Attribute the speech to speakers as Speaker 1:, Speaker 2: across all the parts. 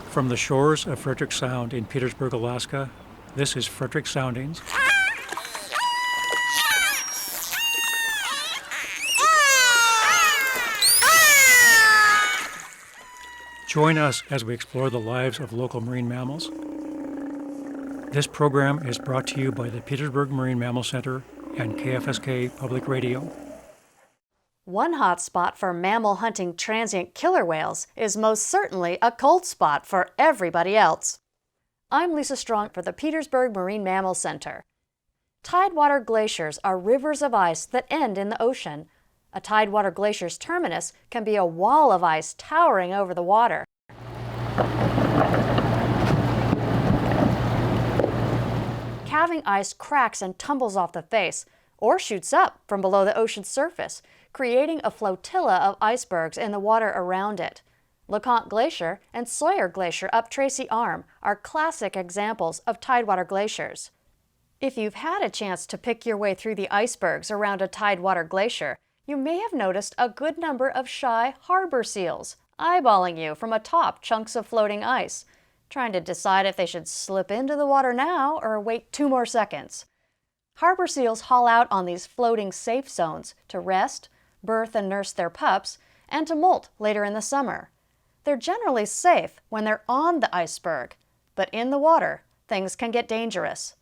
Speaker 1: From the shores of Frederick Sound in Petersburg, Alaska, this is Frederick Soundings. Join us as we explore the lives of local marine mammals. This program is brought to you by the Petersburg Marine Mammal Center and KFSK Public Radio.
Speaker 2: One hot spot for mammal-hunting transient killer whales is most certainly a cold spot for everybody else. I'm Lisa Strong for the Petersburg Marine Mammal Center. Tidewater glaciers are rivers of ice that end in the ocean. A tidewater glacier's terminus can be a wall of ice towering over the water. Calving ice cracks and tumbles off the face, or shoots up from below the ocean's surface, creating a flotilla of icebergs in the water around it. LeConte Glacier and Sawyer Glacier up Tracy Arm are classic examples of tidewater glaciers. If you've had a chance to pick your way through the icebergs around a tidewater glacier, you may have noticed a good number of shy harbor seals eyeballing you from atop chunks of floating ice, trying to decide if they should slip into the water now or wait 2 more seconds. Harbor seals haul out on these floating safe zones to rest, birth and nurse their pups, and to molt later in the summer. They're generally safe when they're on the iceberg, but in the water, things can get dangerous.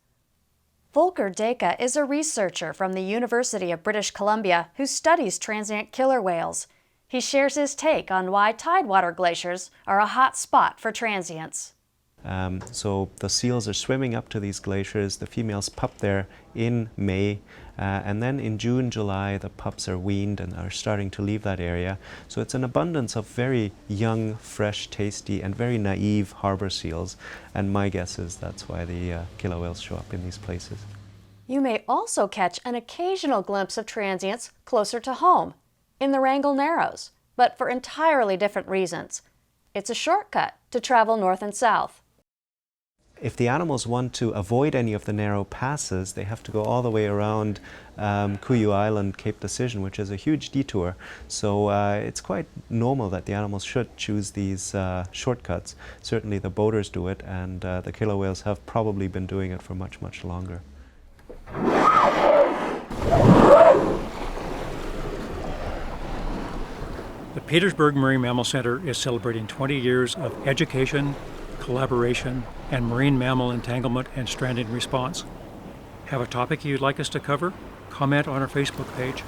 Speaker 2: Volker Deka is a researcher from the University of British Columbia who studies transient killer whales. He shares his take on why tidewater glaciers are a hot spot for transients.
Speaker 3: So the seals are swimming up to these glaciers. The females pup there in May, and then in June, July, the pups are weaned and are starting to leave that area. So it's an abundance of very young, fresh, tasty, and very naive harbor seals. And my guess is that's why the killer whales show up in these places.
Speaker 2: You may also catch an occasional glimpse of transients closer to home, in the Wrangell Narrows, but for entirely different reasons. It's a shortcut to travel north and south.
Speaker 3: If the animals want to avoid any of the narrow passes, they have to go all the way around Kuyu Island, Cape Decision, which is a huge detour. So it's quite normal that the animals should choose these shortcuts. Certainly the boaters do it, and the killer whales have probably been doing it for much, much longer.
Speaker 1: The Petersburg Marine Mammal Center is celebrating 20 years of education, collaboration, and marine mammal entanglement and stranding response. Have a topic you'd like us to cover? Comment on our Facebook page.